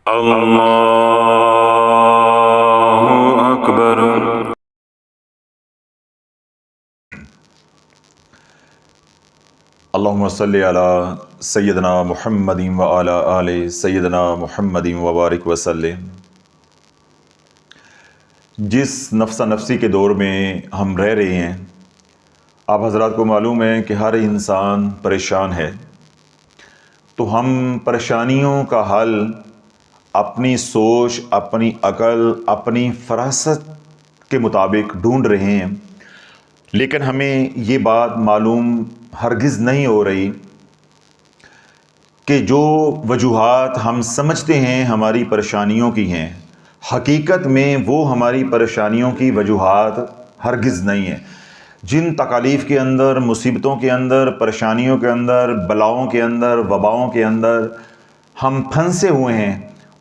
اللہ اکبر۔ اللہم صلی علی سیدنا محمد وعلی آل سیدنا محمد وبارک وسلم۔ جس نفسہ نفسی کے دور میں ہم رہ رہے ہیں، آپ حضرات کو معلوم ہے کہ ہر انسان پریشان ہے، تو ہم پریشانیوں کا حل اپنی سوچ، اپنی عقل، اپنی فراست کے مطابق ڈھونڈ رہے ہیں، لیکن ہمیں یہ بات معلوم ہرگز نہیں ہو رہی کہ جو وجوہات ہم سمجھتے ہیں ہماری پریشانیوں کی ہیں، حقیقت میں وہ ہماری پریشانیوں کی وجوہات ہرگز نہیں ہیں۔ جن تکالیف کے اندر، مصیبتوں کے اندر، پریشانیوں کے اندر، بلاؤں کے اندر، وباؤں کے اندر ہم پھنسے ہوئے ہیں،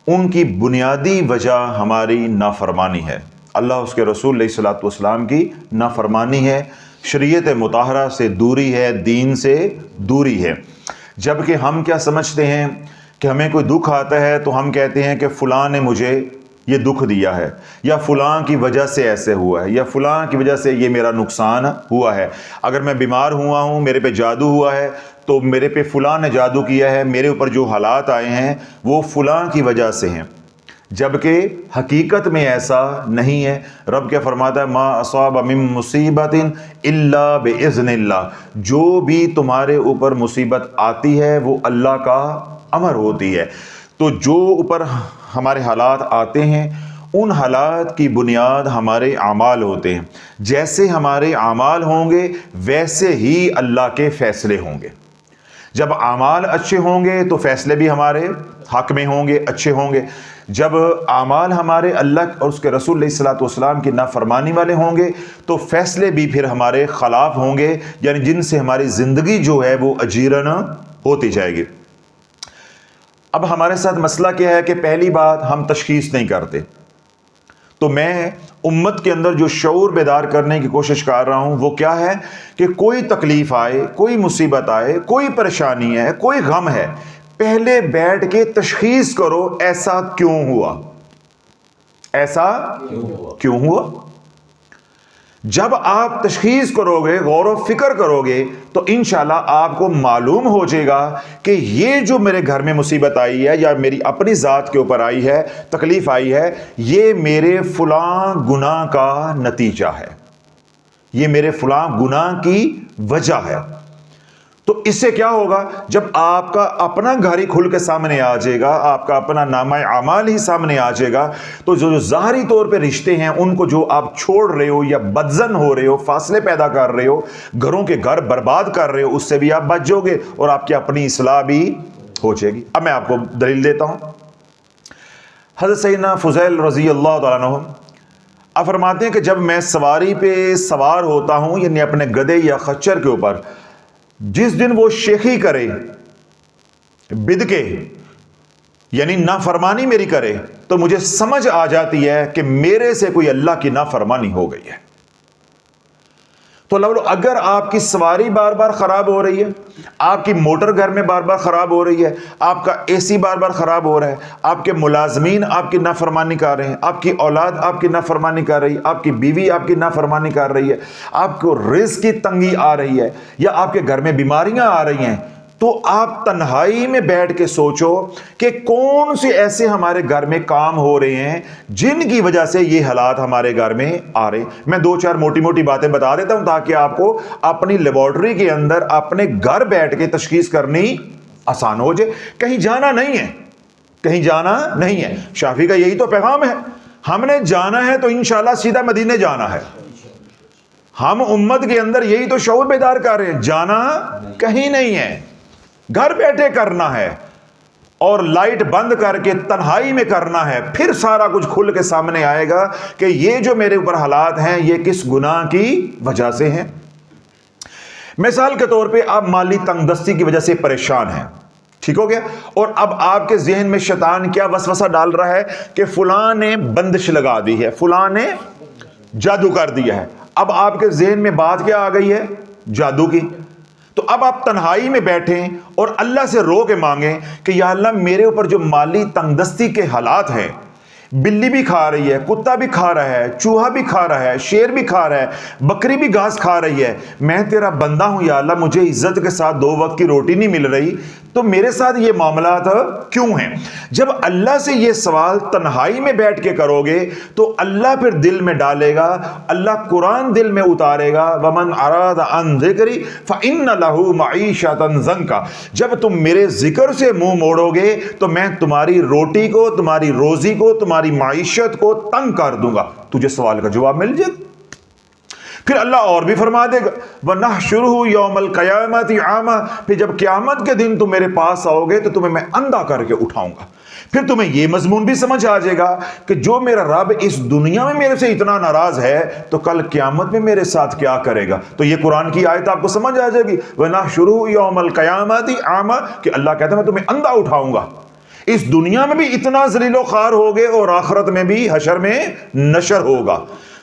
ان کی بنیادی وجہ ہماری نافرمانی ہے، اللہ اس کے رسول علیہ الصلوۃ والسلام کی نافرمانی ہے، شریعت مطہرہ سے دوری ہے، دین سے دوری ہے۔ جبکہ ہم کیا سمجھتے ہیں کہ ہمیں کوئی دکھ آتا ہے تو ہم کہتے ہیں کہ فلاں نے مجھے یہ دکھ دیا ہے، یا فلاں کی وجہ سے ایسے ہوا ہے، یا فلاں کی وجہ سے یہ میرا نقصان ہوا ہے۔ اگر میں بیمار ہوا ہوں، میرے پہ جادو ہوا ہے، تو میرے پہ فلاں نے جادو کیا ہے، میرے اوپر جو حالات آئے ہیں وہ فلاں کی وجہ سے ہیں۔ جبکہ حقیقت میں ایسا نہیں ہے۔ رب کیا فرماتا ہے؟ ما اصاب من مصیبت الا باذن اللہ، جو بھی تمہارے اوپر مصیبت آتی ہے وہ اللہ کا امر ہوتی ہے۔ تو جو اوپر ہمارے حالات آتے ہیں، ان حالات کی بنیاد ہمارے اعمال ہوتے ہیں۔ جیسے ہمارے اعمال ہوں گے ویسے ہی اللہ کے فیصلے ہوں گے۔ جب اعمال اچھے ہوں گے تو فیصلے بھی ہمارے حق میں ہوں گے، اچھے ہوں گے۔ جب اعمال ہمارے اللہ اور اس کے رسول علیہ الصلوۃ والسلام کی نافرمانی والے ہوں گے تو فیصلے بھی پھر ہمارے خلاف ہوں گے، یعنی جن سے ہماری زندگی جو ہے وہ اجیرن ہوتی جائے گی۔ اب ہمارے ساتھ مسئلہ کیا ہے کہ پہلی بات ہم تشخیص نہیں کرتے۔ تو میں امت کے اندر جو شعور بیدار کرنے کی کوشش کر رہا ہوں وہ کیا ہے کہ کوئی تکلیف آئے، کوئی مصیبت آئے، کوئی پریشانی ہے، کوئی غم ہے، پہلے بیٹھ کے تشخیص کرو ایسا کیوں ہوا، ایسا کیوں ہوا۔ جب آپ تشخیص کرو گے، غور و فکر کرو گے، تو انشاءاللہ آپ کو معلوم ہو جائے گا کہ یہ جو میرے گھر میں مصیبت آئی ہے یا میری اپنی ذات کے اوپر آئی ہے، تکلیف آئی ہے، یہ میرے فلاں گناہ کا نتیجہ ہے، یہ میرے فلاں گناہ کی وجہ ہے۔ تو اس سے کیا ہوگا؟ جب آپ کا اپنا گھر ہی کھل کے سامنے آ جائے گا، آپ کا اپنا نامہ اعمال ہی سامنے آ جائے گا، تو جو ظاہری طور پہ رشتے ہیں ان کو جو آپ چھوڑ رہے ہو یا بدزن ہو رہے ہو، فاصلے پیدا کر رہے ہو، گھروں کے گھر برباد کر رہے ہو، اس سے بھی آپ بچ جاؤ گے اور آپ کی اپنی اصلاح بھی ہو جائے گی۔ اب میں آپ کو دلیل دیتا ہوں۔ حضرت سیدنا فضیل رضی اللہ تعالیٰ عنہ آپ فرماتے ہیں کہ جب میں سواری پہ سوار ہوتا ہوں، یعنی اپنے گدھے یا خچر کے اوپر، جس دن وہ شیخی کرے، بدکے، یعنی نافرمانی میری کرے، تو مجھے سمجھ آ جاتی ہے کہ میرے سے کوئی اللہ کی نافرمانی ہو گئی ہے۔ تو اگر آپ کی سواری بار بار خراب ہو رہی ہے، آپ کی موٹر گھر میں بار بار خراب ہو رہی ہے، آپ کا اے سی بار بار خراب ہو رہا ہے، آپ کے ملازمین آپ کی نافرمانی کر رہے ہیں، آپ کی اولاد آپ کی نافرمانی کر رہی ہے، آپ کی بیوی آپ کی نافرمانی کر رہی ہے، آپ کو رزق کی تنگی آ رہی ہے، یا آپ کے گھر میں بیماریاں آ رہی ہیں، تو آپ تنہائی میں بیٹھ کے سوچو کہ کون سے ایسے ہمارے گھر میں کام ہو رہے ہیں جن کی وجہ سے یہ حالات ہمارے گھر میں آ رہے ہیں۔ میں دو چار موٹی موٹی باتیں بتا دیتا ہوں تاکہ آپ کو اپنی لیبارٹری کے اندر اپنے گھر بیٹھ کے تشخیص کرنی آسان ہو جائے۔ کہیں جانا نہیں ہے، کہیں جانا نہیں ہے۔ شافعی کا یہی تو پیغام ہے، ہم نے جانا ہے تو انشاءاللہ سیدھا مدینے جانا ہے۔ ہم امت کے اندر یہی تو شعور بیدار کر رہے ہیں، جانا کہیں نہیں ہے، گھر بیٹھے کرنا ہے، اور لائٹ بند کر کے تنہائی میں کرنا ہے، پھر سارا کچھ کھل کے سامنے آئے گا کہ یہ جو میرے اوپر حالات ہیں یہ کس گناہ کی وجہ سے ہیں۔ مثال کے طور پہ آپ مالی تنگ دستی کی وجہ سے پریشان ہیں، ٹھیک ہو گیا، اور اب آپ کے ذہن میں شیطان کیا وسوسہ ڈال رہا ہے کہ فلاں نے بندش لگا دی ہے، فلاں نے جادو کر دیا ہے۔ اب آپ کے ذہن میں بات کیا آ گئی ہے؟ جادو کی۔ تو اب آپ تنہائی میں بیٹھیں اور اللہ سے رو کے مانگیں کہ یا اللہ میرے اوپر جو مالی تنگ دستی کے حالات ہیں، بلی بھی کھا رہی ہے، کتا بھی کھا رہا ہے، چوہا بھی کھا رہا ہے، شیر بھی کھا رہا ہے، بکری بھی گھاس کھا رہی ہے، میں تیرا بندہ ہوں یا اللہ، مجھے عزت کے ساتھ 2 وقت کی روٹی نہیں مل رہی، تو میرے ساتھ یہ معاملات کیوں ہیں؟ جب اللہ سے یہ سوال تنہائی میں بیٹھ کے کرو گے تو اللہ پھر دل میں ڈالے گا، اللہ قرآن دل میں اتارے گا، وَمَنْ أَرَادَ عَنْ ذِكْرِي فَإِنَّ لَهُ مَعِيشَةً ضَنْكَ، جب تم میرے ذکر سے منہ موڑو گے تو میں تمہاری روٹی کو، تمہاری روزی کو، تمہاری معیشت کو تنگ کر دوں گا۔ تجھے سوال کا جواب مل جائے گا۔ پھر اللہ اور بھی فرما دے گا وَنَحْشُرُهُ يَوْمَ الْقِيَامَةِ عَامًا، پھر جب قیامت کے دن تم میرے پاس آؤ گے تو تمہیں میں اندھا کر کے اٹھاؤں گا۔ پھر تمہیں یہ مضمون بھی سمجھ آ جائے گا کہ جو میرا رب اس دنیا میں میرے سے اتنا ناراض ہے تو کل قیامت میں میرے ساتھ کیا کرے گا۔ تو یہ قرآن کی آیت آپ کو سمجھ آ جائے گی وَنَحْشُرُهُ يَوْمَ الْقِيَامَةِ عَامًا، کہ اللہ کہتا ہے میں تمہیں اندھا اٹھاؤں گا۔ اس دنیا میں بھی اتنا ذلیل و خوار ہوگے اور آخرت میں بھی حشر میں نشر ہوگا،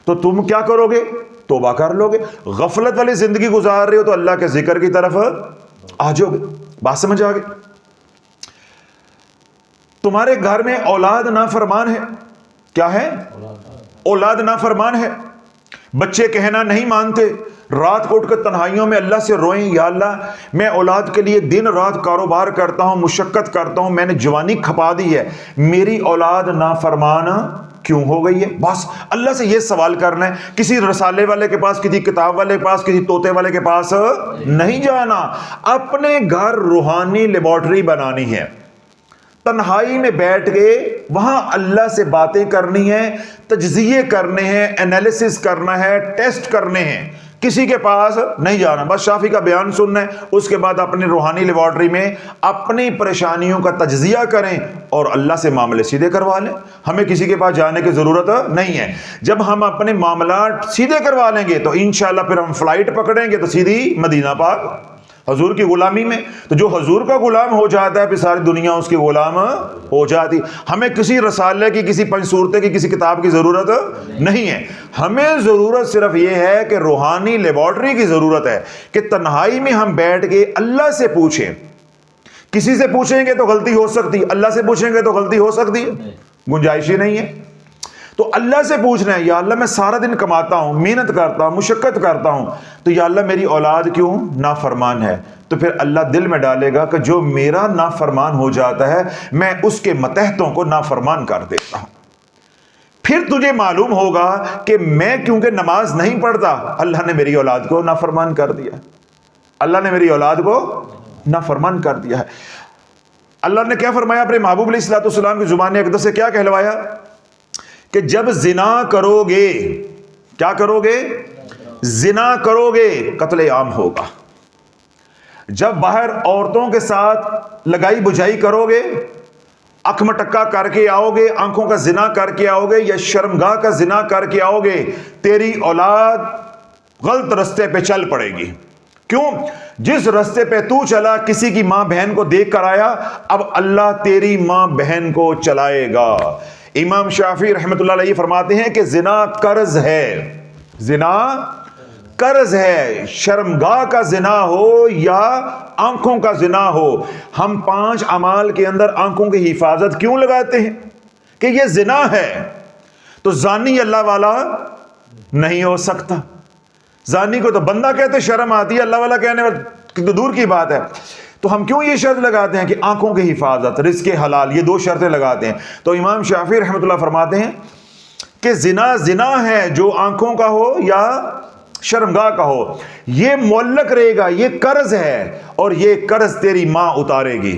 تو تم کیا کرو گے؟ توبہ کر لو گے۔ غفلت والی زندگی گزار رہے ہو تو اللہ کے ذکر کی طرف آ جاؤ گے۔ بات سمجھ آ گئی؟ تمہارے گھر میں اولاد نافرمان ہے، کیا ہے؟ اولاد نافرمان ہے، بچے کہنا نہیں مانتے، رات کو اٹھ کر تنہائیوں میں اللہ سے روئیں یا اللہ میں اولاد کے لیے دن رات کاروبار کرتا ہوں، مشقت کرتا ہوں، میں نے جوانی کھپا دی ہے، میری اولاد نافرمان کیوں ہو گئی ہے؟ بس اللہ سے یہ سوال کرنا ہے، کسی رسالے والے کے پاس، کسی کتاب والے کے پاس، کسی طوطے والے کے پاس نہیں جانا، اپنے گھر روحانی لیبارٹری بنانی ہے، تنہائی میں بیٹھ کے وہاں اللہ سے باتیں کرنی ہیں، تجزیے کرنے ہیں، انالیسس کرنا ہے، ٹیسٹ کرنے ہیں، کسی کے پاس نہیں جانا، بس شافی کا بیان سننا ہے، اس کے بعد اپنی روحانی لیبارٹری میں اپنی پریشانیوں کا تجزیہ کریں اور اللہ سے معاملے سیدھے کروا لیں۔ ہمیں کسی کے پاس جانے کی ضرورت نہیں ہے۔ جب ہم اپنے معاملات سیدھے کروا لیں گے تو انشاءاللہ پھر ہم فلائٹ پکڑیں گے تو سیدھی مدینہ پاک، حضور کی غلامی میں۔ تو جو حضور کا غلام ہو جاتا ہے پھر ساری دنیا اس کی غلام ہو جاتی۔ ہمیں کسی رسالے کی، کسی پنج صورتیں کی، کسی کتاب کی ضرورت نہیں ہے، ہمیں ضرورت صرف یہ ہے کہ روحانی لیبارٹری کی ضرورت ہے کہ تنہائی میں ہم بیٹھ کے اللہ سے پوچھیں۔ کسی سے پوچھیں گے تو غلطی ہو سکتی، اللہ سے پوچھیں گے تو غلطی ہو سکتی ہے، گنجائش ہی نہیں ہے۔ تو اللہ سے پوچھنا ہے یا اللہ میں سارا دن کماتا ہوں، محنت کرتا ہوں، مشقت کرتا ہوں، تو یا اللہ میری اولاد کیوں نافرمان ہے؟ تو پھر اللہ دل میں ڈالے گا کہ جو میرا نافرمان ہو جاتا ہے میں اس کے متحدوں کو نافرمان کر دیتا ہوں۔ پھر تجھے معلوم ہوگا کہ میں کیونکہ نماز نہیں پڑھتا، اللہ نے میری اولاد کو نافرمان کر دیا، اللہ نے میری اولاد کو نافرمان کر دیا ہے۔ اللہ نے کیا فرمایا اپنے محبوب علیہ الصلوۃ والسلام کی زبان اقدس سے؟ کیا کہلوایا کہ جب زنا کرو گے، کیا کرو گے؟ زنا کرو گے، قتل عام ہوگا۔ جب باہر عورتوں کے ساتھ لگائی بجھائی کرو گے، اکھ مٹکا کر کے آؤ گے، آنکھوں کا زنا کر کے آؤ گے، یا شرمگاہ کا زنا کر کے آؤ گے، تیری اولاد غلط رستے پہ چل پڑے گی۔ کیوں؟ جس رستے پہ تو چلا، کسی کی ماں بہن کو دیکھ کر آیا، اب اللہ تیری ماں بہن کو چلائے گا۔ امام شافعی رحمۃ اللہ علیہ فرماتے ہیں کہ زنا قرض ہے، زنا قرض ہے، شرمگاہ کا زنا ہو یا آنکھوں کا زنا ہو۔ ہم 5 اعمال کے اندر آنکھوں کی حفاظت کیوں لگاتے ہیں؟ کہ یہ زنا ہے، تو زانی اللہ والا نہیں ہو سکتا۔ زانی کو تو بندہ کہتے شرم آتی ہے، اللہ والا کہنے تو دور کی بات ہے۔ تو ہم کیوں یہ شرط لگاتے ہیں کہ آنکھوں کی حفاظت، رزق حلال، یہ 2 شرطیں لگاتے ہیں۔ تو امام شافعی رحمۃ اللہ فرماتے ہیں کہ زنا زنا ہے جو آنکھوں کا ہو یا شرمگاہ کا ہو، یہ معلق رہے گا، یہ قرض ہے، اور یہ قرض تیری ماں اتارے گی،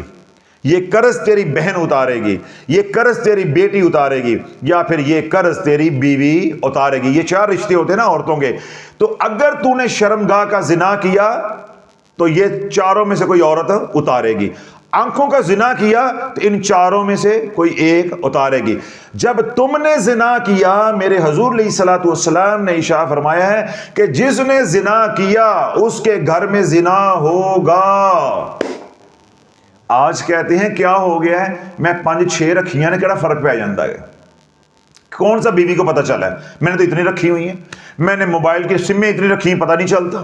یہ قرض تیری بہن اتارے گی، یہ قرض تیری بیٹی اتارے گی، یا پھر یہ قرض تیری بیوی اتارے گی۔ یہ 4 رشتے ہوتے ہیں نا عورتوں کے۔ تو اگر تو نے شرمگاہ کا زنا کیا تو یہ 4 میں سے کوئی عورت اتارے گی، آنکھوں کا زنا کیا تو ان 4 میں سے کوئی ایک اتارے گی۔ جب تم نے زنا کیا، میرے حضور علیہ الصلوۃ والسلام نے ارشاد فرمایا ہے کہ جس نے زنا کیا اس کے گھر میں زنا ہوگا۔ آج کہتے ہیں کیا ہو گیا ہے، میں 5-6 رکھیاں نے کہڑا فرق پہ جاتا ہے، کون سا بیوی کو پتہ چلا ہے؟ میں نے تو اتنی رکھی ہوئی ہیں، میں نے موبائل کی سمیں اتنی رکھی ہیں، پتہ نہیں چلتا۔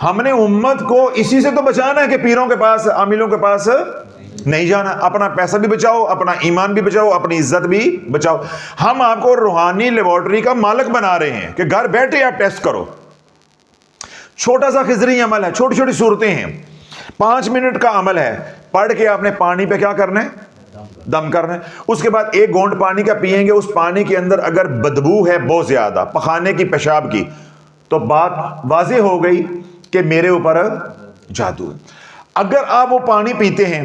ہم نے امت کو اسی سے تو بچانا ہے کہ پیروں کے پاس, عاملوں کے پاس نہیں جانا. اپنا پیسہ بھی بچاؤ, اپنا ایمان بھی بچاؤ, اپنی عزت بھی بچاؤ. ہم آپ کو روحانی لیبارٹری کا مالک بنا رہے ہیں کہ گھر بیٹھے آپ ٹیسٹ کرو. چھوٹا سا خضری عمل ہے, چھوٹی چھوٹی صورتیں ہیں, 5 منٹ کا عمل ہے. پڑھ کے آپ نے پانی پہ کیا کرنا ہے؟ دم کرنا ہے. اس کے بعد 1 گھونٹ پانی کا پیئیں گے, اس پانی کے اندر اگر بدبو ہے بہت زیادہ, پخانے کی, پیشاب کی, تو بات واضح ہو گئی کہ میرے اوپر جادو ہے. اگر آپ وہ پانی پیتے ہیں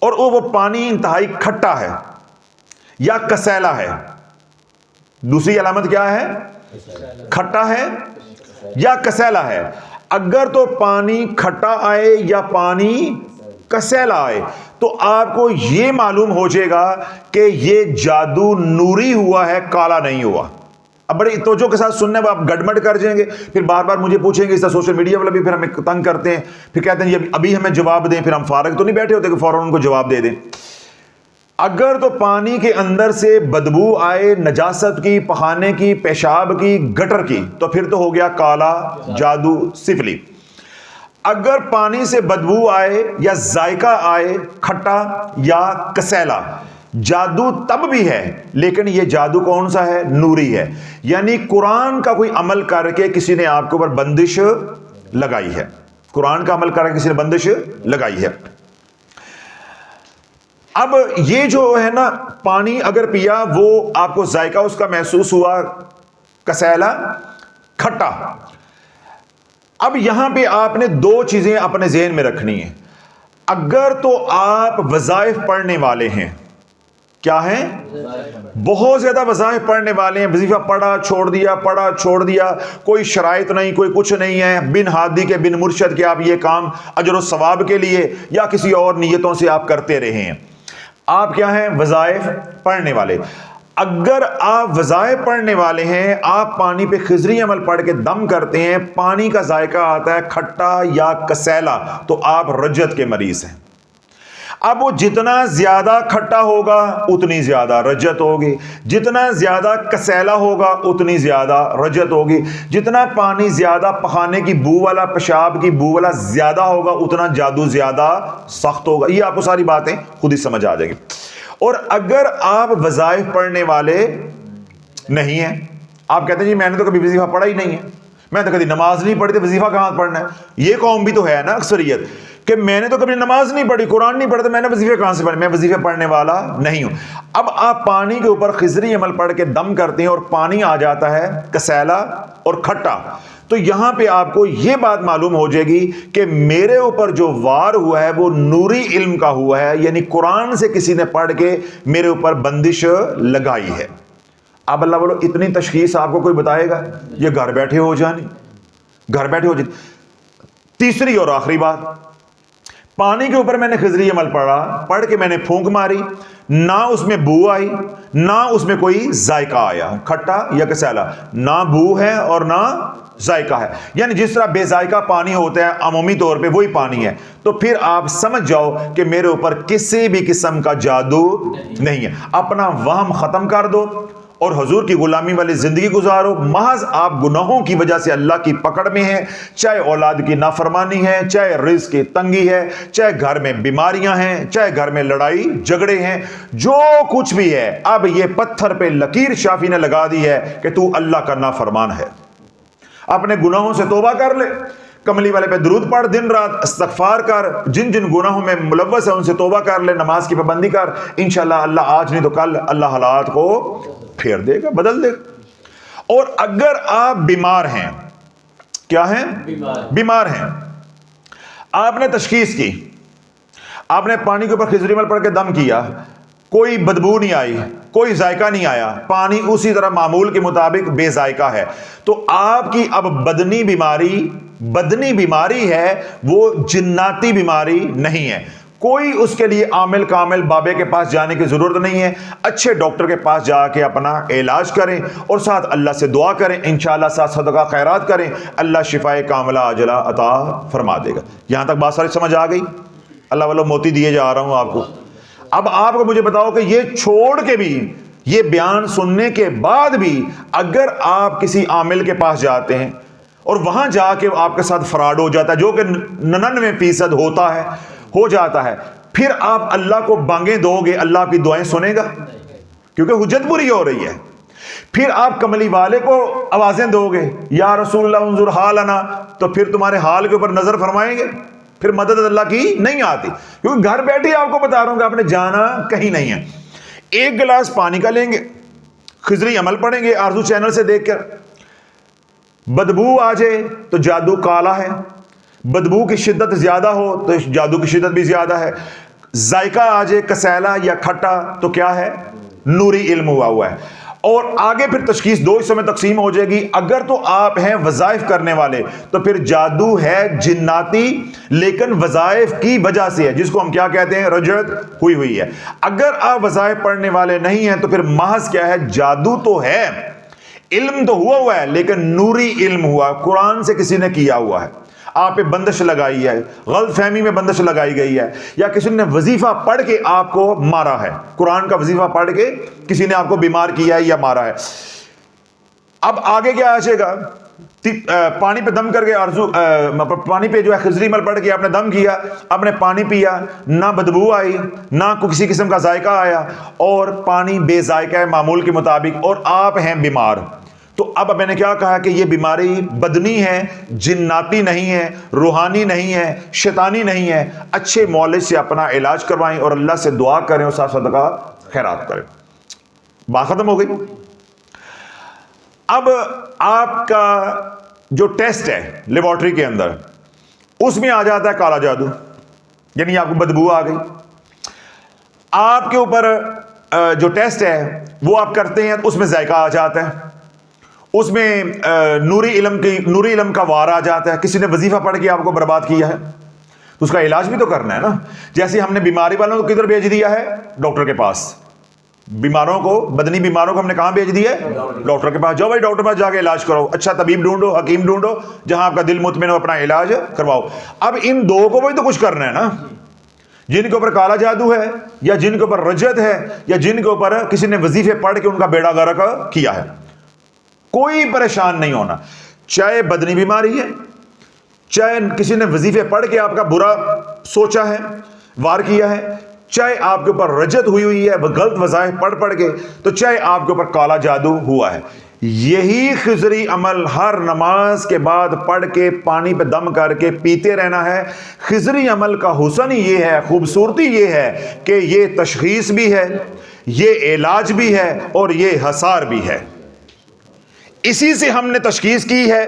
اور وہ پانی انتہائی کھٹا ہے یا کسیلا ہے, دوسری علامت کیا ہے؟ کھٹا ہے یا کسیلا ہے. اگر تو پانی کھٹا آئے یا پانی کسیلا آئے تو آپ کو یہ معلوم ہو جائے گا کہ یہ جادو نوری ہوا ہے, کالا نہیں ہوا. اب بڑی توجہ کے ساتھ سننے, آپ گڑمڑ کر جائیں گے, پھر بار بار مجھے پوچھیں گے, اس طرح سوشل میڈیا والے بھی پھر ہمیں تنگ کرتے ہیں, پھر کہتے ہیں ابھی ہمیں جواب دیں. پھر ہم فارغ تو نہیں بیٹھے ہوتے کہ فوراً ان کو جواب دے دیں. اگر تو پانی کے اندر سے بدبو آئے, نجاست کی, پخانے کی, پیشاب کی, گٹر کی, تو پھر تو ہو گیا کالا جادو, سفلی. اگر پانی سے بدبو آئے یا ذائقہ آئے کھٹا یا کسیلا, جادو تب بھی ہے, لیکن یہ جادو کون سا ہے؟ نوری ہے. یعنی قرآن کا کوئی عمل کر کے کسی نے آپ کے اوپر بندش لگائی ہے. قرآن کا عمل کر کے کسی نے بندش لگائی ہے. اب یہ جو ہے نا, پانی اگر پیا, وہ آپ کو ذائقہ اس کا محسوس ہوا کسیلا, کھٹا. اب یہاں پہ آپ نے 2 چیزیں اپنے ذہن میں رکھنی ہیں. اگر تو آپ وظائف پڑھنے والے ہیں, کیا ہیں؟ بہت زیادہ وظائف پڑھنے والے ہیں, وظیفہ پڑھا چھوڑ دیا, پڑھا چھوڑ دیا, کوئی شرائط نہیں, کوئی کچھ نہیں ہے, بن ہادی کے, بن مرشد کے آپ یہ کام اجر و ثواب کے لیے یا کسی اور نیتوں سے آپ کرتے رہے ہیں. آپ کیا ہیں؟ وظائف پڑھنے والے. اگر آپ وظائف پڑھنے والے ہیں, آپ پانی پہ خضری عمل پڑھ کے دم کرتے ہیں, پانی کا ذائقہ آتا ہے کھٹا یا کسیلا, تو آپ رجت کے مریض ہیں. اب وہ جتنا زیادہ کھٹا ہوگا اتنی زیادہ رجت ہوگی, جتنا زیادہ کسیلا ہوگا اتنی زیادہ رجت ہوگی, جتنا پانی زیادہ پخانے کی بو والا, پیشاب کی بو والا زیادہ ہوگا اتنا جادو زیادہ سخت ہوگا. یہ آپ کو ساری باتیں خود ہی سمجھ آ جائیں گی. اور اگر آپ وظائف پڑھنے والے نہیں ہیں, آپ کہتے ہیں جی میں نے تو کبھی وظیفہ پڑھا ہی نہیں ہے, میں تو کبھی نماز نہیں پڑھی, تو وظیفہ کہاں پڑھنا ہے؟ یہ قوم بھی تو ہے نا اکثریت کہ میں نے تو کبھی نماز نہیں پڑھی, قرآن نہیں پڑھا, تو میں نے وظیفے کہاں سے پڑھے؟ میں وظیفے پڑھنے والا نہیں ہوں. اب آپ پانی کے اوپر خضری عمل پڑھ کے دم کرتے ہیں اور پانی آ جاتا ہے کسیلا اور کھٹا, تو یہاں پہ آپ کو یہ بات معلوم ہو جائے گی کہ میرے اوپر جو وار ہوا ہے وہ نوری علم کا ہوا ہے, یعنی قرآن سے کسی نے پڑھ کے میرے اوپر بندش لگائی ہے. اب اللہ بولو اتنی تشخیص آپ کو کوئی بتائے گا؟ یہ گھر بیٹھے ہو جانی, گھر بیٹھے ہو جانی. تیسری اور آخری بات, پانی کے اوپر میں نے خضری عمل پڑھا, پڑھ کے میں نے پھونک ماری, نہ اس میں بو آئی, نہ اس میں کوئی ذائقہ آیا, کھٹا یا کسیلا, نہ بو ہے اور نہ ذائقہ ہے. یعنی جس طرح بے ذائقہ پانی ہوتا ہے عمومی طور پہ وہی پانی ہے, تو پھر آپ سمجھ جاؤ کہ میرے اوپر کسی بھی قسم کا جادو نہیں ہے. اپنا وہم ختم کر دو اور حضور کی غلامی والی زندگی گزارو. محض آپ گناہوں کی وجہ سے اللہ کی پکڑ میں ہیں, چاہے اولاد کی نافرمانی ہے, چاہے رزق کی تنگی ہے, چاہے گھر میں بیماریاں ہیں, چاہے گھر میں لڑائی جھگڑے ہیں, جو کچھ بھی ہے, اب یہ پتھر پہ لکیر شافی نے لگا دی ہے کہ تو اللہ کا نافرمان ہے. اپنے گناہوں سے توبہ کر لے, کملی والے پہ درود پڑھ, دن رات استغفار کر, جن جن گناہوں میں ملوث ہے ان سے توبہ کر لے, نماز کی پابندی کر. انشاءاللہ اللہ آج نہیں تو کل اللہ حالات کو پھیر دے گا, بدل دے گا. اور اگر آپ بیمار ہیں, کیا ہیں؟ بیمار ہیں, آپ نے تشخیص کی, آپ نے پانی کے اوپر خضری عمل پڑھ کے دم کیا, کوئی بدبو نہیں آئی, کوئی ذائقہ نہیں آیا, پانی اسی طرح معمول کے مطابق بے ذائقہ ہے, تو آپ کی اب بدنی بیماری ہے, وہ جناتی بیماری نہیں ہے. کوئی اس کے لیے عامل کامل بابے کے پاس جانے کی ضرورت نہیں ہے. اچھے ڈاکٹر کے پاس جا کے اپنا علاج کریں اور ساتھ اللہ سے دعا کریں, انشاءاللہ ساتھ صدقہ خیرات کریں, اللہ شفائے کاملہ عاجلہ عطا فرما دے گا. یہاں تک بات ساری سمجھ آ گئی؟ اللہ والو موتی دیے جا رہا ہوں آپ کو. اب آپ کو مجھے بتاؤ کہ یہ چھوڑ کے بھی, یہ بیان سننے کے بعد بھی, اگر آپ کسی عامل کے پاس جاتے ہیں اور وہاں جا کے آپ کے ساتھ فراڈ ہو جاتا ہے، جو کہ 99% ہوتا ہے، ہو جاتا ہے، پھر آپ اللہ کو بانگیں دو گے، اللہ آپ کی دعائیں سنے گا؟ کیونکہ حجت پوری ہو رہی ہے۔ پھر آپ کملی والے کو آوازیں دو گے، یا رسول اللہ انظر حالنا، تو پھر تمہارے حال کے اوپر نظر فرمائیں گے، پھر مدد اللہ کی نہیں آتی، کیونکہ گھر بیٹھے آپ کو بتا رہا ہوں کہ آپ نے جانا کہیں نہیں ہے۔ ایک گلاس پانی کا لیں گے، خضری عمل پڑھیں گے آرزو چینل سے دیکھ کر، بدبو آ جائے تو جادو کالا ہے، بدبو کی شدت زیادہ ہو تو جادو کی شدت بھی زیادہ ہے، ذائقہ آ جائے کسیلا یا کھٹا تو کیا ہے؟ نوری علم ہوا ہے۔ اور آگے پھر تشخیص دو حصوں میں تقسیم ہو جائے گی۔ اگر تو آپ ہیں وظائف کرنے والے تو پھر جادو ہے جناتی، لیکن وظائف کی وجہ سے ہے، جس کو ہم کیا کہتے ہیں؟ رجعت ہوئی ہے۔ اگر آپ وظائف پڑھنے والے نہیں ہیں تو پھر محض کیا ہے؟ جادو تو ہے، علم تو ہوا ہے، لیکن نوری علم ہوا، قرآن سے کسی نے کیا ہوا ہے، آپ پہ بندش لگائی ہے، غلط فہمی میں بندش لگائی گئی ہے، یا کسی نے وظیفہ پڑھ کے آپ کو مارا ہے، قرآن کا وظیفہ پڑھ کے کسی نے آپ کو بیمار کیا ہے یا مارا ہے۔ اب آگے کیا آئے گا؟ پانی پہ دم کر کے پانی پہ جو ہے خضری عمل پڑھ کے آپ نے دم کیا، آپ نے پانی پیا، نہ بدبو آئی، نہ کسی قسم کا ذائقہ آیا، اور پانی بے ذائقہ ہے معمول کے مطابق، اور آپ ہیں بیمار۔ تو اب میں نے کیا کہا کہ یہ بیماری بدنی ہے، جناتی نہیں ہے، روحانی نہیں ہے، شیطانی نہیں ہے۔ اچھے مولد سے اپنا علاج کروائیں اور اللہ سے دعا کریں اور ساتھ صدقہ خیرات کریں۔ بات ختم ہو گئی۔ اب آپ کا جو ٹیسٹ ہے لیبارٹری کے اندر، اس میں آ جاتا ہے کالا جادو، یعنی آپ کو بدبو آ گئی۔ آپ کے اوپر جو ٹیسٹ ہے وہ آپ کرتے ہیں، اس میں ذائقہ آ جاتا ہے، اس میں نوری علم کا وار آ جاتا ہے، کسی نے وظیفہ پڑھ کے آپ کو برباد کیا ہے، تو اس کا علاج بھی تو کرنا ہے نا۔ جیسے ہم نے بیماری والوں کو کدھر بھیج دیا ہے؟ ڈاکٹر کے پاس۔ بیماروں کو، بدنی بیماروں کو ہم نے کہاں بھیج دیا ہے؟ ڈاکٹر کے پاس۔ جاؤ بھائی ڈاکٹر کے پاس جا کے علاج کرو، اچھا طبیب ڈھونڈو، حکیم ڈھونڈو، جہاں آپ کا دل مطمئن ہو، اپنا علاج کرواؤ۔ اب ان دو کو بھی تو کچھ کرنا ہے نا، جن کے اوپر کالا جادو ہے، یا جن کے اوپر رجت ہے، یا جن کے اوپر کسی نے وظیفے پڑھ کے ان کا بیڑا غرق کیا ہے۔ کوئی پریشان نہیں ہونا، چاہے بدنی بیماری ہے، چاہے کسی نے وظیفے پڑھ کے آپ کا برا سوچا ہے، وار کیا ہے، چاہے آپ کے اوپر رجت ہوئی ہے غلط وظائف پڑھ کے، تو چاہے آپ کے اوپر کالا جادو ہوا ہے۔ یہی خضری عمل ہر نماز کے بعد پڑھ کے پانی پہ دم کر کے پیتے رہنا ہے۔ خضری عمل کا حسن یہ ہے، خوبصورتی یہ ہے کہ یہ تشخیص بھی ہے، یہ علاج بھی ہے، اور یہ حصار بھی ہے۔ اسی سے ہم نے تشخیص کی ہے،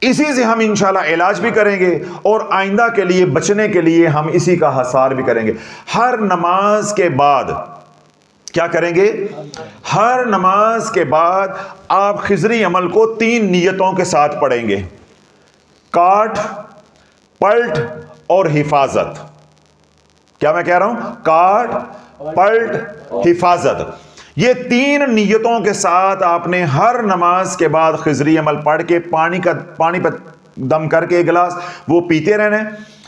اسی سے ہم انشاءاللہ علاج بھی کریں گے، اور آئندہ کے لیے بچنے کے لیے ہم اسی کا حصار بھی کریں گے۔ ہر نماز کے بعد کیا کریں گے؟ ہر نماز کے بعد آپ خضری عمل کو 3 نیتوں کے ساتھ پڑھیں گے: کاٹ، پلٹ اور حفاظت۔ کیا میں کہہ رہا ہوں؟ کاٹ، پلٹ، حفاظت۔ یہ 3 نیتوں کے ساتھ آپ نے ہر نماز کے بعد خضری عمل پڑھ کے پانی پہ دم کر کے ایک گلاس وہ پیتے رہنا ہے۔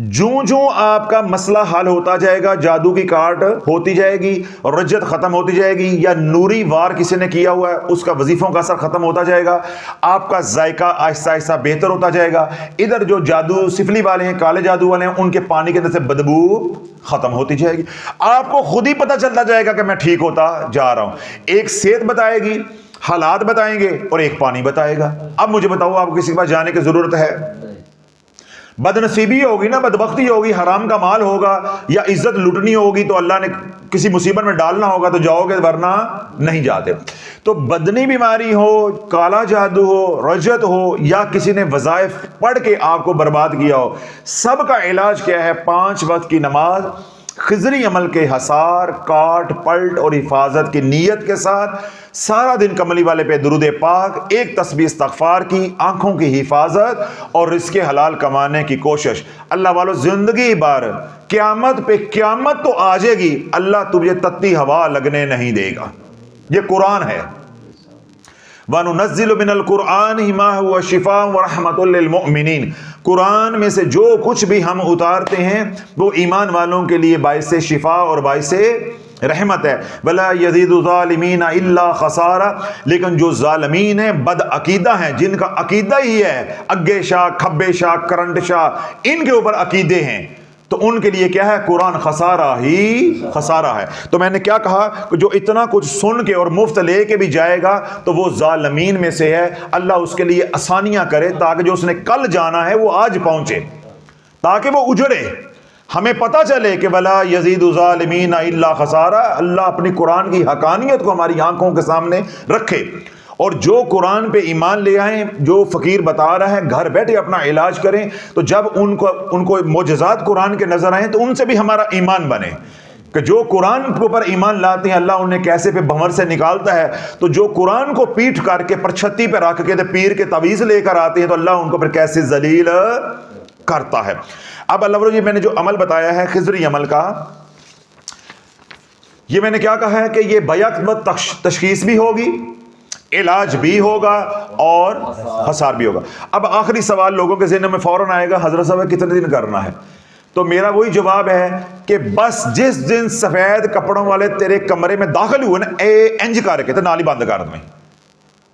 جوں آپ کا مسئلہ حل ہوتا جائے گا، جادو کی کاٹ ہوتی جائے گی، رجت ختم ہوتی جائے گی، یا نوری وار کسی نے کیا ہوا ہے اس کا وظیفوں کا اثر ختم ہوتا جائے گا، آپ کا ذائقہ آہستہ آہستہ بہتر ہوتا جائے گا، ادھر جو جادو سفلی والے ہیں، کالے جادو والے ہیں، ان کے پانی کے اندر سے بدبو ختم ہوتی جائے گی۔ آپ کو خود ہی پتہ چلتا جائے گا کہ میں ٹھیک ہوتا جا رہا ہوں۔ ایک صحت بتائے گی، حالات بتائیں گے، اور ایک پانی بتائے گا۔ اب مجھے بتاؤ، آپ کو کسی کے پاس جانے کی ضرورت ہے؟ بد نصیبی ہوگی نا، بدبختی ہوگی، حرام کا مال ہوگا، یا عزت لٹنی ہوگی تو اللہ نے کسی مصیبت میں ڈالنا ہوگا تو جاؤ گے، ورنہ نہیں جاتے۔ تو بدنی بیماری ہو، کالا جادو ہو، رجت ہو، یا کسی نے وظائف پڑھ کے آپ کو برباد کیا ہو، سب کا علاج کیا ہے؟ 5 وقت کی نماز، خضری عمل کے حصار، کاٹ، پلٹ اور حفاظت کی نیت کے ساتھ سارا دن کملی والے پہ درود پاک، ایک تسبیح استغفار کی، آنکھوں کی حفاظت اور رزق حلال کمانے کی کوشش۔ اللہ والو، زندگی بھر قیامت پہ قیامت تو آ جائے گی، اللہ تجھے تتی ہوا لگنے نہیں دے گا۔ یہ قرآن ہے۔ وَنُنَزِّلُ مِنَ الْقُرْآنِ مَا هُوَ شِفَاءٌ وَرَحْمَةٌ لِّلْمُؤْمِنِينَ۔ قرآن میں سے جو کچھ بھی ہم اتارتے ہیں وہ ایمان والوں کے لیے باعث شفا اور باعث رحمت ہے. ولا یزید الظالمین الا خسارا. لیکن جو ظالمین ہیں، بد عقیدہ ہیں، جن کا عقیدہ ہی ہے اگے شاہ کھبے شاہ کرنٹ شاہ، ان کے اوپر عقیدے ہیں، تو ان کے لیے کیا ہے؟ قرآن خسارہ ہی خسارہ ہے. تو میں نے کیا کہا کہ جو اتنا کچھ سن کے اور مفت لے کے بھی جائے گا تو وہ ظالمین میں سے ہے. اللہ اس کے لیے آسانیاں کرے تاکہ جو اس نے کل جانا ہے وہ آج پہنچے، تاکہ وہ اجڑے، ہمیں پتہ چلے کہ ولا یزید الظالمین الا خسارہ. اللہ اپنی قرآن کی حقانیت کو ہماری آنکھوں کے سامنے رکھے، اور جو قرآن پہ ایمان لے آئیں، جو فقیر بتا رہا ہے گھر بیٹھے اپنا علاج کریں، تو جب ان کو معجزات قرآن کے نظر آئیں تو ان سے بھی ہمارا ایمان بنے کہ جو قرآن کے اوپر ایمان لاتے ہیں اللہ انہیں کیسے پہ بھنور سے نکالتا ہے. تو جو قرآن کو پیٹ کر کے پرچھتی پہ رکھ کے پیر کے تعویذ لے کر آتے ہیں تو اللہ ان کو پھر کیسے ذلیل کرتا ہے. اب اللہ جی میں نے جو عمل بتایا ہے خضری عمل کا، یہ میں نے کیا کہا ہے کہ یہ بیک وقت تشخیص بھی ہوگی، علاج بھی ہوگا اور حصار بھی ہوگا. اب آخری سوال لوگوں کے ذہن میں فوراً آئے گا، حضرت صاحب کتنے دن کرنا ہے؟ تو میرا وہی جواب ہے کہ بس جس دن سفید کپڑوں والے تیرے کمرے میں داخل ہوئے نا، انج کر کے تو نالی بند کر دیں،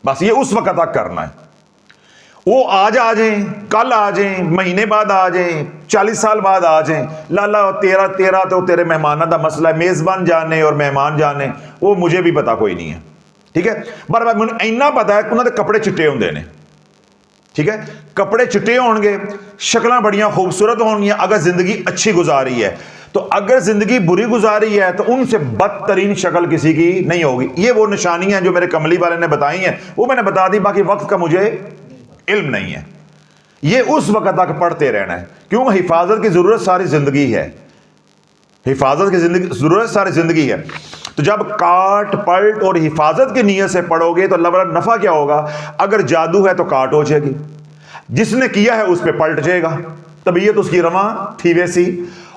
بس یہ اس وقت تک کرنا ہے. وہ آج آ جائیں، کل آ جائیں، مہینے بعد آ جائیں، 40 سال بعد آ جائیں، لالا تیرا تو تیرے مہمانہ دا مسئلہ ہے، میزبان جانے اور مہمان جانے، وہ مجھے بھی پتا کوئی نہیں ہے. ٹھیک ہے، پر مجھے اینا پتا ہے کہ انہوں نے کپڑے چٹے ہوندے نے. ٹھیک ہے، کپڑے چٹے ہون گے، شکلاں بڑیاں خوبصورت ہوں گی اگر زندگی اچھی گزاری ہے. تو اگر زندگی بری گزاری ہے تو ان سے بدترین شکل کسی کی نہیں ہوگی. یہ وہ نشانیاں جو میرے کملی والے نے بتائی ہیں وہ میں نے بتا دی، باقی وقت کا مجھے علم نہیں ہے. یہ اس وقت تک پڑھتے رہنا ہے، کیوں؟ حفاظت کی ضرورت ساری زندگی ہے، حفاظت کی ضرورت ساری زندگی ہے. تو جب کاٹ پلٹ اور حفاظت کی نیت سے پڑھو گے تو اللہ تعالیٰ نفع کیا ہوگا؟ اگر جادو ہے تو کاٹ ہو جائے گی، جس نے کیا ہے اس پہ پلٹ جائے گا، طبیعت اس کی رواں تھی ویسی،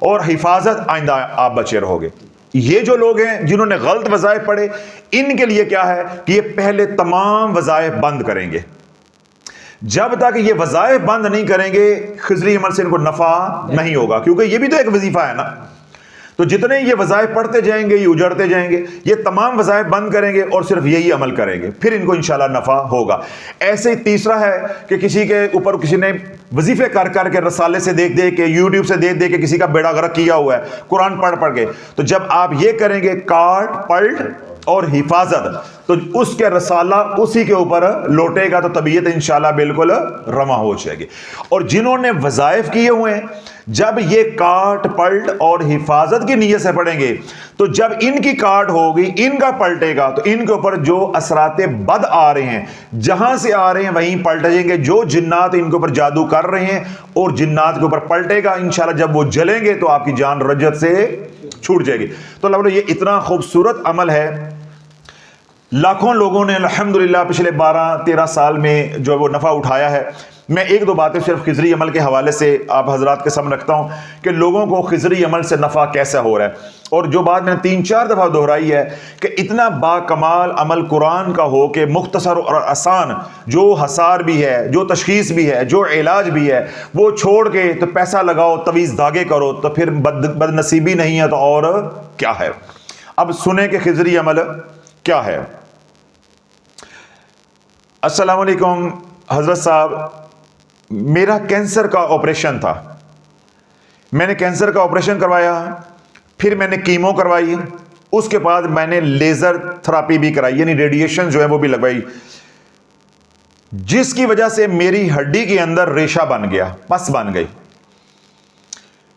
اور حفاظت آئندہ آپ بچے رہو گے. یہ جو لوگ ہیں جنہوں نے غلط وظائف پڑھے، ان کے لیے کیا ہے کہ یہ پہلے تمام وظائف بند کریں گے. جب تک یہ وظائف بند نہیں کریں گے خضری عمل سے ان کو نفع نہیں ہوگا، کیونکہ یہ بھی تو ایک وظیفہ ہے نا. تو جتنے یہ وظائف پڑھتے جائیں گے یہ اجڑتے جائیں گے. یہ تمام وظائف بند کریں گے اور صرف یہی عمل کریں گے، پھر ان کو انشاءاللہ نفع ہوگا. ایسے ہی تیسرا ہے کہ کسی کے اوپر کسی نے وظیفے کر کر کے رسالے سے دیکھ کے یوٹیوب سے دیکھ کے کسی کا بیڑا غرق کیا ہوا ہے قرآن پڑھ کے، تو جب آپ یہ کریں گے کاٹ پلٹ اور حفاظت، تو اس کے رسالہ اسی کے اوپر لوٹے گا تو طبیعت انشاءاللہ بالکل رواں ہو جائے گی. اور جنہوں نے وظائف کیے ہوئے ہیں جب یہ کاٹ پلٹ اور حفاظت کی نیت سے پڑھیں گے تو جب ان کی کاٹ ہوگی ان کا پلٹے گا تو ان کے اوپر جو اثرات بد آ رہے ہیں جہاں سے آ رہے ہیں وہیں پلٹ جائیں گے. جو جنات ان کے اوپر جادو کر رہے ہیں اور جنات کے اوپر پلٹے گا انشاءاللہ جب وہ جلیں گے تو آپ کی جان رجت سے چھوٹ جائے گی. تو اللہ بولے یہ اتنا خوبصورت عمل ہے، لاکھوں لوگوں نے الحمدللہ پچھلے 12-13 سال میں جو وہ نفع اٹھایا ہے. میں ایک دو باتیں صرف خضری عمل کے حوالے سے آپ حضرات کے سامنے رکھتا ہوں کہ لوگوں کو خضری عمل سے نفع کیسا ہو رہا ہے. اور جو بات میں نے 3-4 دفعہ دہرائی ہے کہ اتنا با کمال عمل قرآن کا ہو کہ مختصر اور آسان، جو حصار بھی ہے، جو تشخیص بھی ہے، جو علاج بھی ہے، وہ چھوڑ کے تو پیسہ لگاؤ تعویذ دھاگے کرو تو پھر بد نصیبی نہیں ہے تو اور کیا ہے. اب سنیں کہ خضری عمل کیا ہے. السلام علیکم حضرت صاحب، میرا کینسر کا آپریشن تھا. میں نے کینسر کا آپریشن کروایا، پھر میں نے کیمو کروائی، اس کے بعد میں نے لیزر تھراپی بھی کرائی، یعنی ریڈیشن جو ہے وہ بھی لگوائی، جس کی وجہ سے میری ہڈی کے اندر ریشہ بن گیا، پس بن گئی.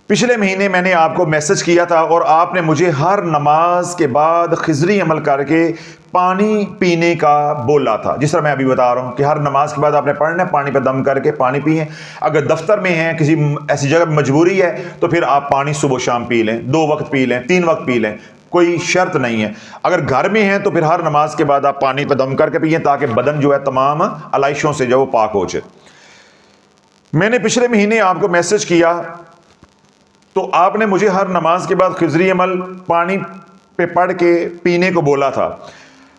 پچھلے مہینے میں نے آپ کو میسج کیا تھا اور آپ نے مجھے ہر نماز کے بعد خضری عمل کر کے پانی پینے کا بولا تھا. جس طرح میں ابھی بتا رہا ہوں کہ ہر نماز کے بعد آپ نے پڑھنا ہے، پانی پہ دم کر کے پانی پئیں. اگر دفتر میں ہیں، کسی ایسی جگہ مجبوری ہے تو پھر آپ پانی صبح شام پی لیں، 2 وقت پی لیں، 3 وقت پی لیں، کوئی شرط نہیں ہے. اگر گھر میں ہیں تو پھر ہر نماز کے بعد آپ پانی پہ دم کر کے پئیں تاکہ بدن جو ہے تمام علائشوں سے جو وہ پاک ہو جائے. میں نے پچھلے مہینے آپ کو میسج کیا تو آپ نے مجھے ہر نماز کے بعد خضری عمل پانی پہ پڑھ کے پینے کو بولا تھا.